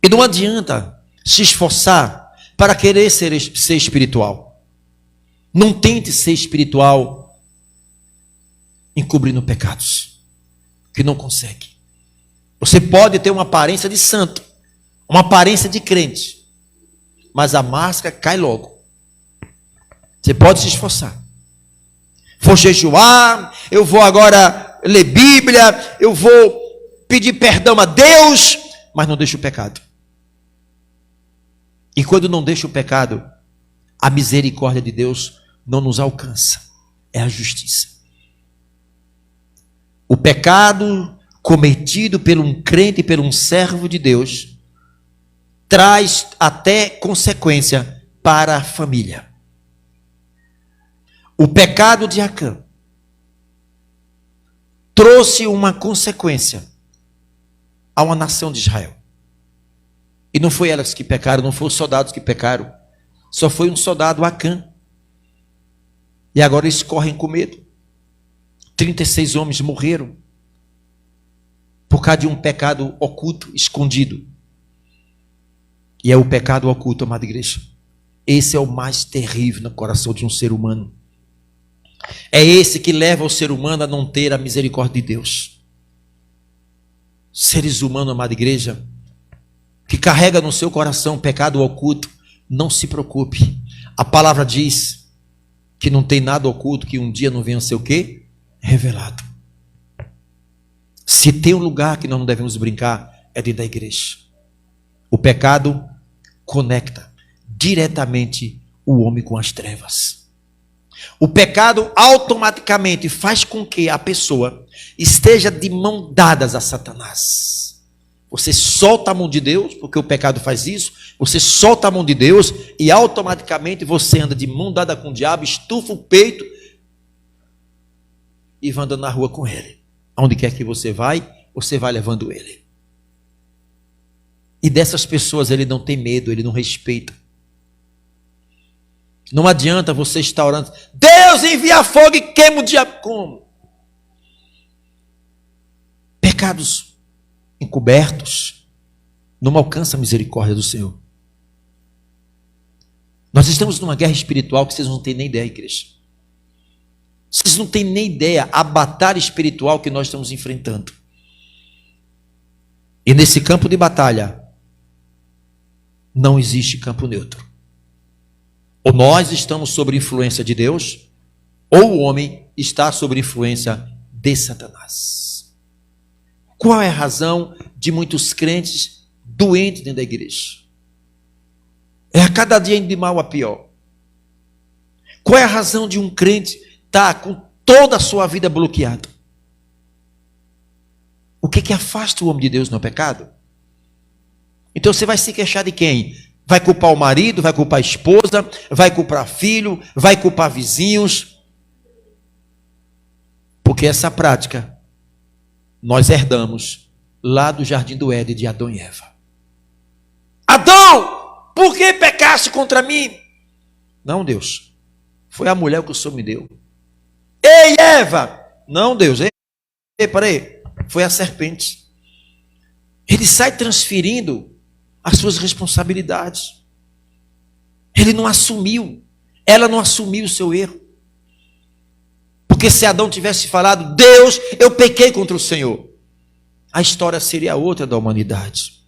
E não adianta se esforçar para querer ser espiritual. Não tente ser espiritual encobrindo pecados, que não consegue. Você pode ter uma aparência de santo, uma aparência de crente, mas a máscara cai logo. Você pode se esforçar. Vou jejuar, eu vou agora ler Bíblia, eu vou pedir perdão a Deus, mas não deixa o pecado. E quando não deixa o pecado, a misericórdia de Deus não nos alcança. É a justiça. O pecado cometido por um crente, por um servo de Deus, traz até consequência para a família. O pecado de Acã trouxe uma consequência a uma nação de Israel. E não foi elas que pecaram, não foram os soldados que pecaram, só foi um soldado, Acã. E agora eles correm com medo. 36 homens morreram por causa de um pecado oculto, escondido. E é o pecado oculto, amada igreja. Esse é o mais terrível no coração de um ser humano. É esse que leva o ser humano a não ter a misericórdia de Deus. Seres humanos, amada igreja, que carrega no seu coração pecado oculto, não se preocupe. A palavra diz que não tem nada oculto que um dia não venha a ser o quê? Revelado. Se tem um lugar que nós não devemos brincar, é dentro da igreja. O pecado conecta diretamente o homem com as trevas. O pecado automaticamente faz com que a pessoa esteja de mão dadas a Satanás. Você solta a mão de Deus, porque o pecado faz isso. Você solta a mão de Deus e automaticamente você anda de mão dada com o diabo, estufa o peito e vai andando na rua com ele. Aonde quer que você vai levando ele. E dessas pessoas ele não tem medo, ele não respeita. Não adianta você estar orando, Deus envia fogo e queima o diabo. Como? Pecados encobertos não alcançam a misericórdia do Senhor. Nós estamos numa guerra espiritual que vocês não têm nem ideia, igreja. Vocês não têm nem ideia a batalha espiritual que nós estamos enfrentando. E nesse campo de batalha não existe campo neutro. Ou nós estamos sob influência de Deus, ou o homem está sob influência de Satanás. Qual é a razão de muitos crentes doentes dentro da igreja? É a cada dia indo de mal a pior. Qual é a razão de um crente estar com toda a sua vida bloqueada? O que afasta o homem de Deus no pecado? Então você vai se queixar de quem? Vai culpar o marido, vai culpar a esposa, vai culpar filho, vai culpar vizinhos. Porque essa prática nós herdamos lá do jardim do Éden de Adão e Eva. Adão, por que pecaste contra mim? Não, Deus, foi a mulher que o Senhor me deu. Ei, Eva, não, Deus, peraí, foi a serpente. Ele sai transferindo as suas responsabilidades. Ele não assumiu, ela não assumiu o seu erro. Porque se Adão tivesse falado, Deus, eu pequei contra o Senhor, a história seria outra da humanidade.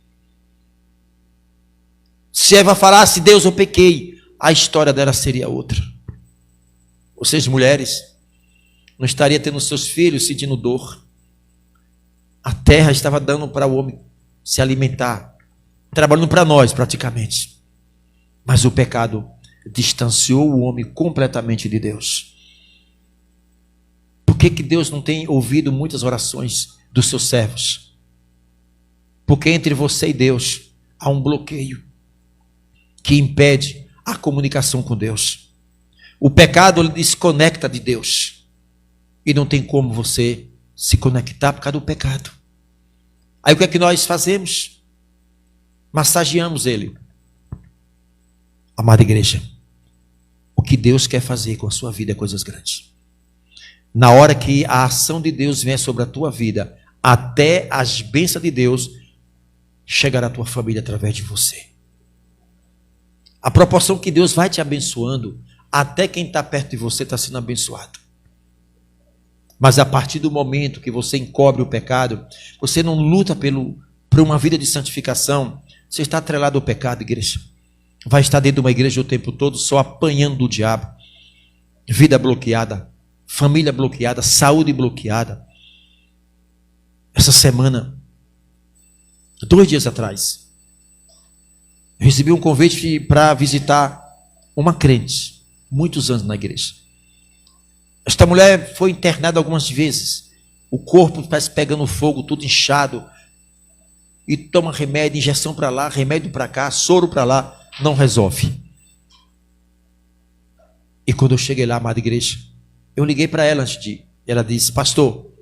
Se Eva falasse, Deus, eu pequei, a história dela seria outra. Vocês, mulheres, não estaria tendo seus filhos sentindo dor. A terra estava dando para o homem se alimentar, trabalhando para nós praticamente. Mas o pecado distanciou o homem completamente de Deus. Por que Deus não tem ouvido muitas orações dos seus servos? Porque entre você e Deus há um bloqueio que impede a comunicação com Deus. O pecado ele desconecta de Deus. E não tem como você se conectar por causa do pecado. Aí o que é que nós fazemos? Massageamos ele. Amada igreja, o que Deus quer fazer com a sua vida é coisas grandes. Na hora que a ação de Deus vem sobre a tua vida, até as bênçãos de Deus chegará à tua família através de você. A proporção que Deus vai te abençoando, até quem está perto de você está sendo abençoado. Mas a partir do momento que você encobre o pecado, você não luta por uma vida de santificação, você está atrelado ao pecado, igreja. Vai estar dentro de uma igreja o tempo todo só apanhando do diabo. Vida bloqueada, família bloqueada, saúde bloqueada. Essa semana, 2 dias atrás, eu recebi um convite para visitar uma crente, muitos anos na igreja. Esta mulher foi internada algumas vezes. O corpo parece pegando fogo, tudo inchado. E toma remédio, injeção para lá, remédio para cá, soro para lá. Não resolve. E quando eu cheguei lá, amada igreja, eu liguei para ela antes de ir. Ela disse, pastor,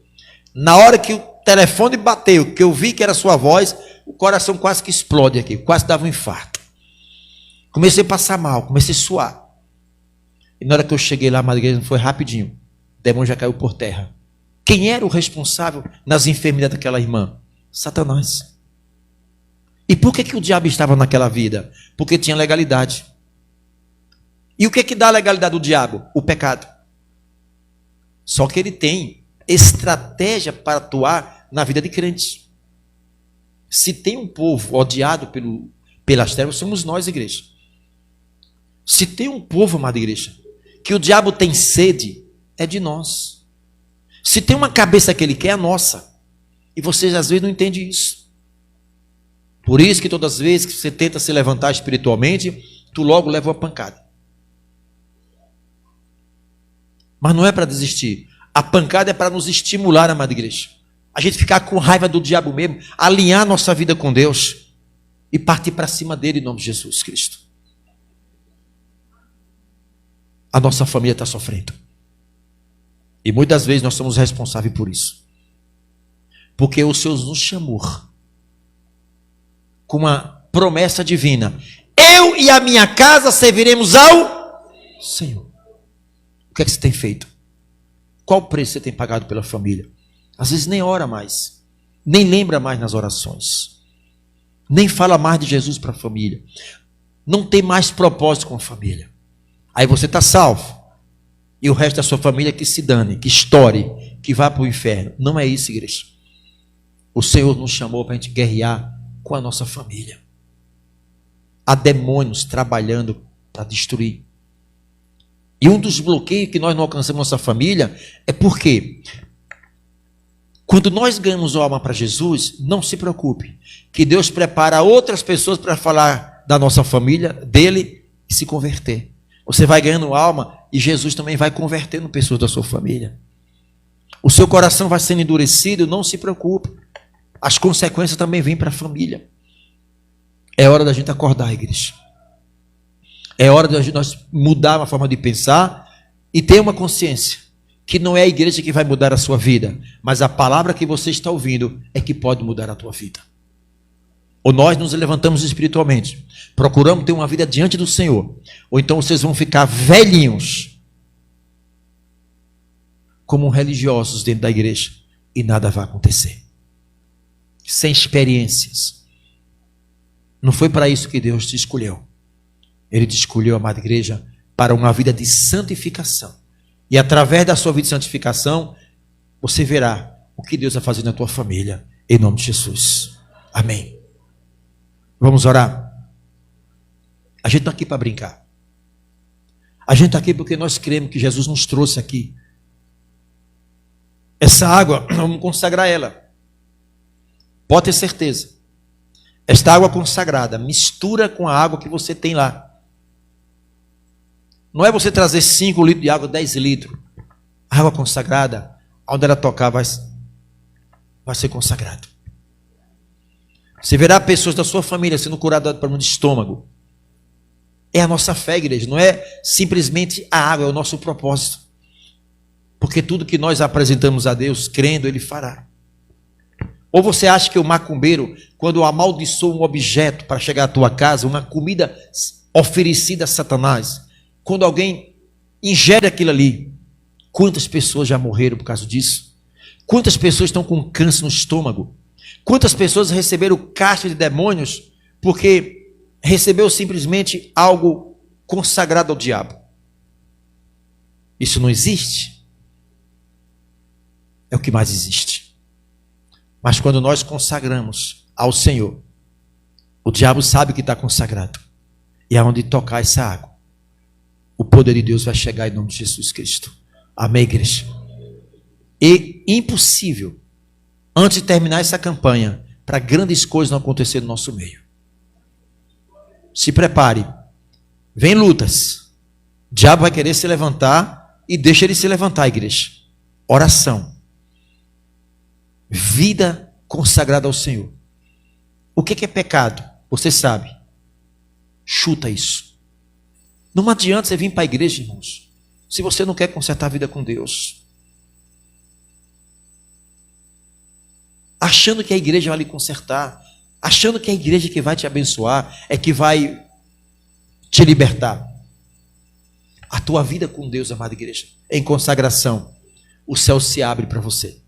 na hora que o telefone bateu, que eu vi que era sua voz, o coração quase que explode aqui, quase dava um infarto. Comecei a passar mal, comecei a suar. E na hora que eu cheguei lá, amada igreja, foi rapidinho. O demônio já caiu por terra. Quem era o responsável nas enfermidades daquela irmã? Satanás. E por que o diabo estava naquela vida? Porque tinha legalidade. E o que dá a legalidade do diabo? O pecado. Só que ele tem estratégia para atuar na vida de crentes. Se tem um povo odiado pelas trevas, somos nós, igreja. Se tem um povo, amada igreja, que o diabo tem sede, é de nós. Se tem uma cabeça que ele quer, é a nossa. E vocês às vezes não entendem isso. Por isso que todas as vezes que você tenta se levantar espiritualmente, tu logo leva uma pancada. Mas não é para desistir. A pancada é para nos estimular, amada igreja. A gente ficar com raiva do diabo mesmo, alinhar nossa vida com Deus e partir para cima dele em nome de Jesus Cristo. A nossa família está sofrendo. E muitas vezes nós somos responsáveis por isso. Porque o Senhor nos chamou com uma promessa divina. Eu e a minha casa serviremos ao Senhor. O que é que você tem feito? Qual o preço você tem pagado pela família? Às vezes nem ora mais. Nem lembra mais nas orações. Nem fala mais de Jesus para a família. Não tem mais propósito com a família. Aí você está salvo. E o resto da sua família que se dane, que estoure, que vá para o inferno. Não é isso, igreja. O Senhor nos chamou para a gente guerrear com a nossa família. Há demônios trabalhando para destruir. E um dos bloqueios que nós não alcançamos nossa família é porque quando nós ganhamos alma para Jesus, não se preocupe, que Deus prepara outras pessoas para falar da nossa família, dele e se converter. Você vai ganhando alma e Jesus também vai convertendo pessoas da sua família. O seu coração vai sendo endurecido, não se preocupe. As consequências também vêm para a família. É hora da gente acordar, igreja. É hora de nós mudar a forma de pensar e ter uma consciência que não é a igreja que vai mudar a sua vida, mas a palavra que você está ouvindo é que pode mudar a tua vida. Ou nós nos levantamos espiritualmente, procuramos ter uma vida diante do Senhor, ou então vocês vão ficar velhinhos como religiosos dentro da igreja e nada vai acontecer. Sem experiências. Não foi para isso que Deus te escolheu. Ele te escolheu, amada igreja, para uma vida de santificação. E através da sua vida de santificação, você verá o que Deus vai fazer na tua família, em nome de Jesus. Amém. Vamos orar. A gente está aqui para brincar. A gente está aqui porque nós cremos que Jesus nos trouxe aqui. Essa água, vamos consagrar ela. Pode ter certeza. Esta água consagrada mistura com a água que você tem lá. Não é você trazer 5 litros de água, 10 litros. A água consagrada, onde ela tocar, vai ser consagrado. Você verá pessoas da sua família sendo curadas de problema de estômago. É a nossa fé, igreja. Não é simplesmente a água, é o nosso propósito. Porque tudo que nós apresentamos a Deus, crendo, Ele fará. Ou você acha que o macumbeiro, quando amaldiçoa um objeto para chegar à tua casa, uma comida oferecida a Satanás, quando alguém ingere aquilo ali, quantas pessoas já morreram por causa disso? Quantas pessoas estão com câncer no estômago? Quantas pessoas receberam caixa de demônios porque recebeu simplesmente algo consagrado ao diabo? Isso não existe. É o que mais existe. Mas quando nós consagramos ao Senhor, o diabo sabe que está consagrado. E aonde tocar essa água, o poder de Deus vai chegar em nome de Jesus Cristo. Amém, igreja? E impossível, antes de terminar essa campanha, para grandes coisas não acontecer no nosso meio. Se prepare. Vem lutas. O diabo vai querer se levantar e deixa ele se levantar, igreja. Oração. Vida consagrada ao Senhor. O que é pecado? Você sabe. Chuta isso. Não adianta você vir para a igreja, irmãos, se você não quer consertar a vida com Deus. Achando que a igreja vai lhe consertar, achando que a igreja que vai te abençoar, é que vai te libertar. A tua vida com Deus, amada igreja, em consagração, o céu se abre para você.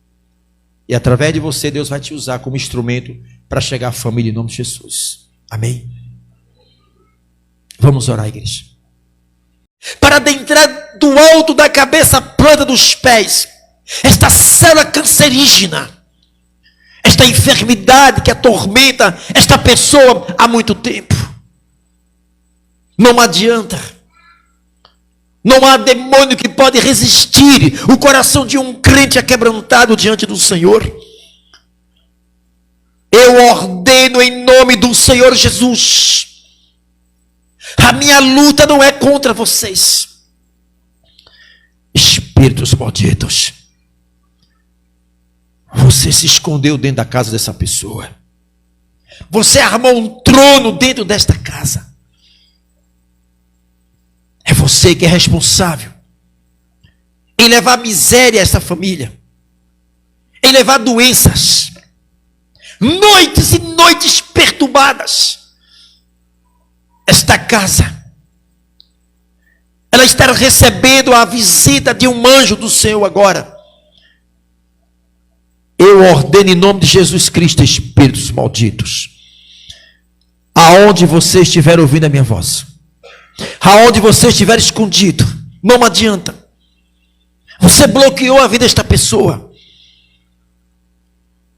E através de você, Deus vai te usar como instrumento para chegar à família em nome de Jesus. Amém? Vamos orar, igreja. Para adentrar do alto da cabeça à planta dos pés, esta célula cancerígena, esta enfermidade que atormenta esta pessoa há muito tempo. Não adianta. Não há demônio que pode resistir o coração de um crente aquebrantado diante do Senhor. Eu ordeno em nome do Senhor Jesus. A minha luta não é contra vocês. Espíritos malditos. Você se escondeu dentro da casa dessa pessoa. Você armou um trono dentro desta casa. É você que é responsável em levar miséria a essa família, em levar doenças, noites e noites perturbadas. Esta casa, ela está recebendo a visita de um anjo do Senhor agora. Eu ordeno em nome de Jesus Cristo, espíritos malditos, aonde você estiver ouvindo a minha voz, aonde você estiver escondido, não adianta. Você bloqueou a vida desta pessoa.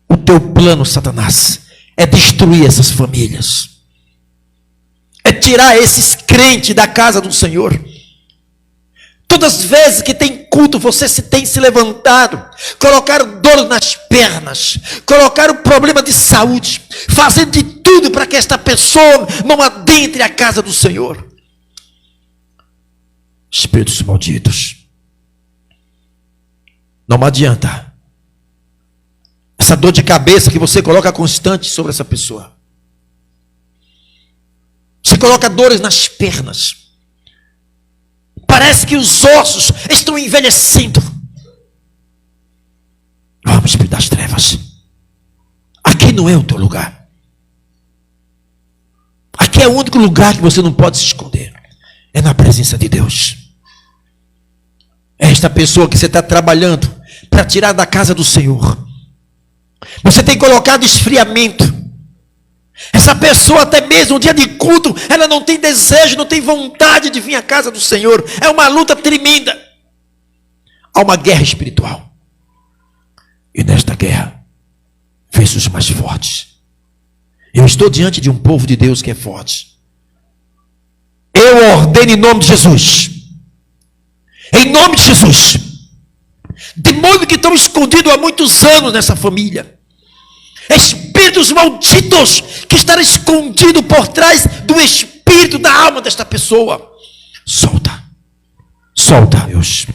O teu plano, Satanás, é destruir essas famílias, é tirar esses crentes da casa do Senhor. Todas as vezes que tem culto, você tem se levantado, colocaram dor nas pernas, colocaram problema de saúde, fazendo de tudo para que esta pessoa não adentre a casa do Senhor. Espíritos malditos, não adianta. Essa dor de cabeça que você coloca constante sobre essa pessoa, você coloca dores nas pernas, parece que os ossos estão envelhecendo. Vamos, Espírito das trevas, aqui não é o teu lugar. Aqui é o único lugar que você não pode se esconder, é na presença de Deus. É esta pessoa que você está trabalhando para tirar da casa do Senhor. Você tem colocado esfriamento. Essa pessoa, até mesmo no dia de culto, ela não tem desejo, não tem vontade de vir à casa do Senhor. É uma luta tremenda. Há uma guerra espiritual. E nesta guerra, vence os mais fortes. Eu estou diante de um povo de Deus que é forte. Eu ordeno em nome de Jesus. Em nome de Jesus. Demônios que estão escondidos há muitos anos nessa família. Espíritos malditos que estão escondidos por trás do espírito da alma desta pessoa. Solta. Solta, Deus.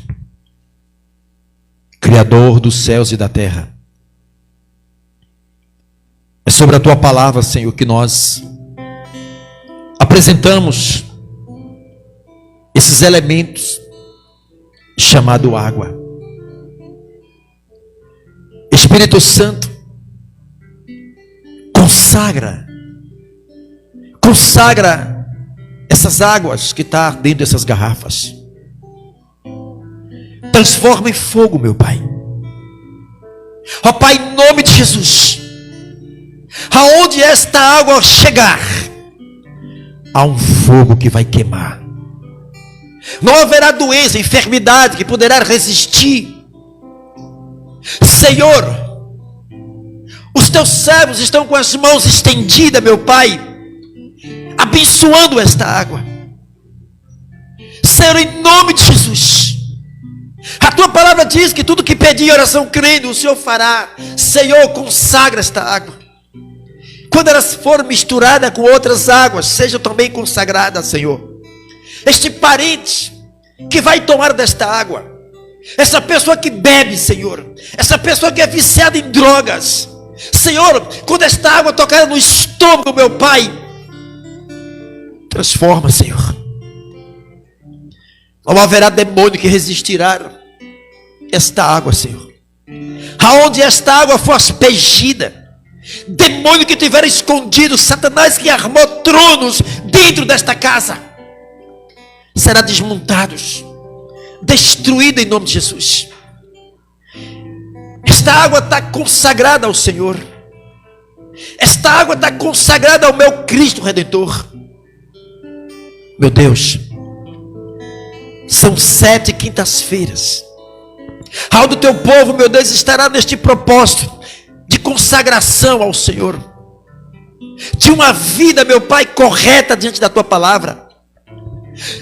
Criador dos céus e da terra. É sobre a tua palavra, Senhor, que nós apresentamos esses elementos chamado água. Espírito Santo, consagra essas águas que está dentro dessas garrafas. Transforma em fogo, meu Pai. Ó Pai, em nome de Jesus, aonde esta água chegar, há um fogo que vai queimar. Não haverá doença, enfermidade que poderá resistir. Senhor, os teus servos estão com as mãos estendidas, meu Pai, abençoando esta água. Senhor, em nome de Jesus, a tua palavra diz que tudo que pedir em oração crendo, o Senhor fará. Senhor, consagra esta água. Quando elas forem misturadas com outras águas, sejam também consagradas, Senhor. Este parente que vai tomar desta água, essa pessoa que bebe, Senhor, essa pessoa que é viciada em drogas, Senhor, quando esta água tocar no estômago, meu Pai, transforma, Senhor. Não haverá demônio que resistirá esta água, Senhor. Aonde esta água for aspergida, demônio que tiver escondido, Satanás que armou tronos dentro desta casa, será desmontados, destruído em nome de Jesus. Esta água está consagrada ao Senhor. Esta água está consagrada ao meu Cristo Redentor. Meu Deus, são 7 quintas-feiras, aonde o teu povo, meu Deus, estará neste propósito de consagração ao Senhor, de uma vida, meu Pai, correta diante da tua palavra.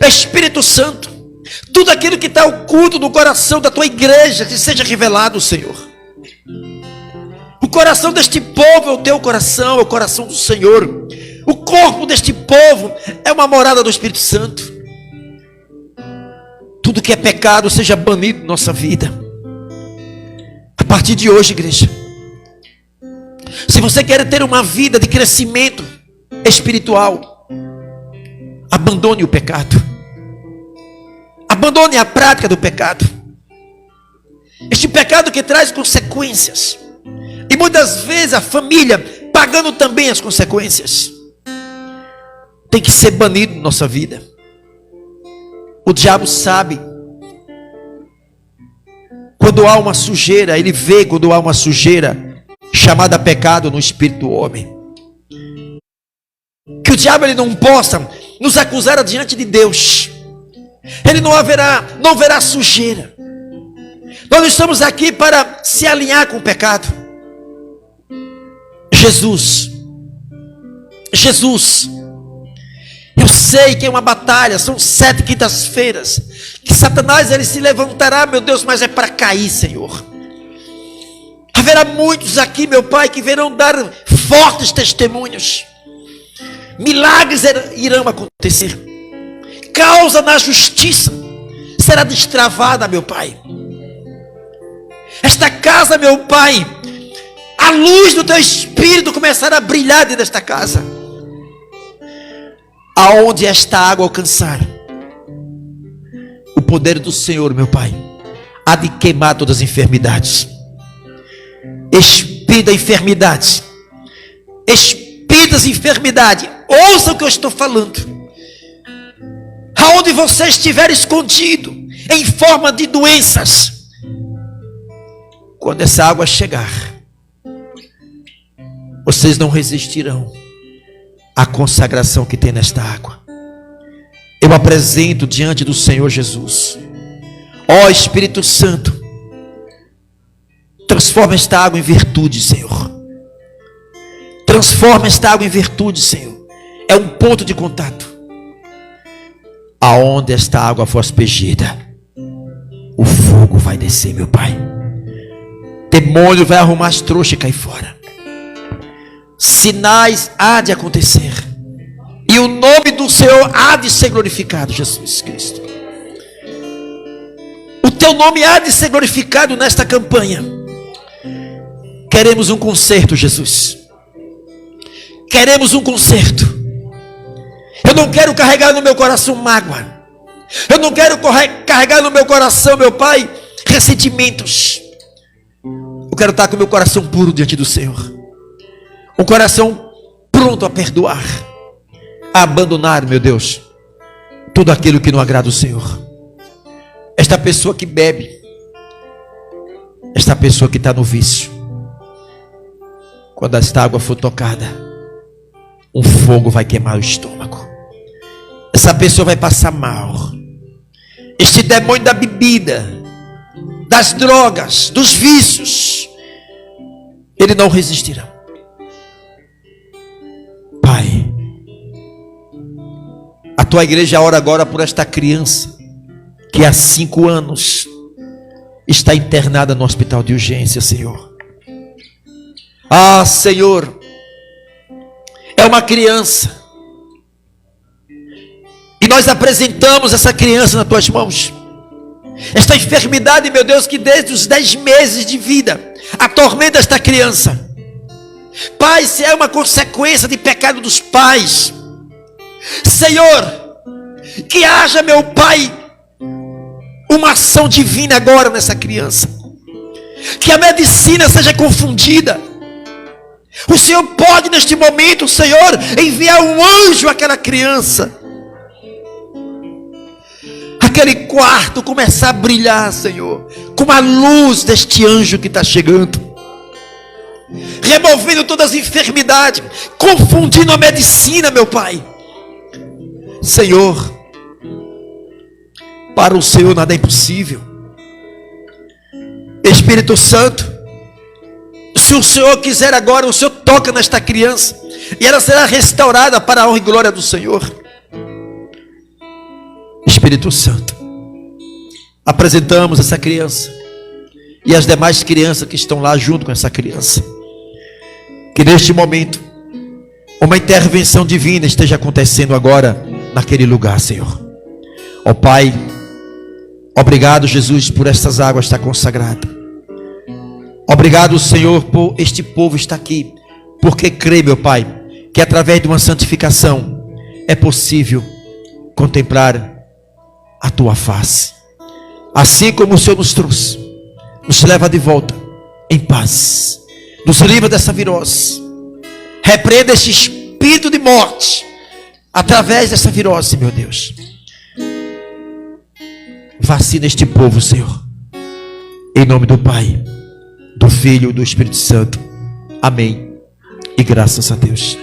Espírito Santo, tudo aquilo que está oculto no coração da tua igreja, que seja revelado, Senhor. O coração deste povo é o teu coração, é o coração do Senhor. O corpo deste povo é uma morada do Espírito Santo. Tudo que é pecado seja banido da nossa vida. A partir de hoje, igreja, se você quer ter uma vida de crescimento espiritual, abandone o pecado. Abandone a prática do pecado. Este pecado que traz consequências. E muitas vezes a família pagando também as consequências. Tem que ser banido da nossa vida. O diabo sabe. Quando há uma sujeira, ele vê quando há uma sujeira chamada pecado no espírito do homem. Que o diabo ele não possa nos acusar diante de Deus. Ele não verá sujeira. Nós estamos aqui para se alinhar com o pecado. Jesus, eu sei que é uma batalha, são 7 quintas-feiras, que Satanás ele se levantará, meu Deus, mas é para cair, Senhor. Haverá muitos aqui, meu Pai, que verão dar fortes testemunhos. Milagres irão acontecer. Causa na justiça será destravada, meu Pai. Esta casa, meu Pai, a luz do teu Espírito começará a brilhar dentro desta casa. Aonde esta água alcançar, o poder do Senhor, meu Pai, há de queimar todas as enfermidades. Espírito da enfermidade, espírito das enfermidades, ouça o que eu estou falando. Aonde você estiver escondido em forma de doenças, quando essa água chegar, vocês não resistirão à consagração que tem nesta água. Eu apresento diante do Senhor Jesus, ó Espírito Santo, Transforma esta água em virtude, Senhor. Transforma esta água em virtude, Senhor. É um ponto de contato. Aonde esta água for aspergida, o fogo vai descer, meu Pai. Demônio vai arrumar as trouxas e cair fora. Sinais há de acontecer. E o nome do Senhor há de ser glorificado, Jesus Cristo. O teu nome há de ser glorificado nesta campanha. Queremos um concerto, Jesus. Queremos um concerto. Eu não quero carregar no meu coração mágoa. Eu não quero carregar no meu coração, meu Pai, ressentimentos. Eu quero estar com o meu coração puro diante do Senhor. Um coração pronto a perdoar, a abandonar, meu Deus, tudo aquilo que não agrada o Senhor. Esta pessoa que bebe, esta pessoa que está no vício, quando esta água for tocada, um fogo vai queimar o estômago. Essa pessoa vai passar mal. Este demônio da bebida, das drogas, dos vícios, ele não resistirá. Pai, a tua igreja ora agora por esta criança que há 5 anos está internada no hospital de urgência, Senhor. Ah, Senhor, é uma criança. E nós apresentamos essa criança nas tuas mãos. Esta enfermidade, meu Deus, que desde os 10 meses de vida atormenta esta criança. Pai, se é uma consequência de pecado dos pais, Senhor, que haja, meu Pai, uma ação divina agora nessa criança. Que a medicina seja confundida. O Senhor pode neste momento, Senhor, enviar um anjo àquela criança. Aquele quarto começar a brilhar, Senhor, com a luz deste anjo que está chegando. Removendo todas as enfermidades, confundindo a medicina, meu Pai. Senhor, para o Senhor nada é impossível. Espírito Santo, se o Senhor quiser agora, o Senhor toca nesta criança e ela será restaurada para a honra e glória do Senhor. Espírito Santo, apresentamos essa criança e as demais crianças que estão lá junto com essa criança. Que neste momento uma intervenção divina esteja acontecendo agora naquele lugar, Senhor. Ó Pai, obrigado, Jesus, por estas águas estar consagradas. Obrigado, Senhor, por este povo estar aqui, porque crê, meu Pai, que através de uma santificação é possível contemplar a tua face. Assim como o Senhor nos trouxe, nos leva de volta em paz. Nos livra dessa virose. Repreenda este espírito de morte através dessa virose, meu Deus. Vacina este povo, Senhor. Em nome do Pai, do Filho e do Espírito Santo. Amém. E graças a Deus.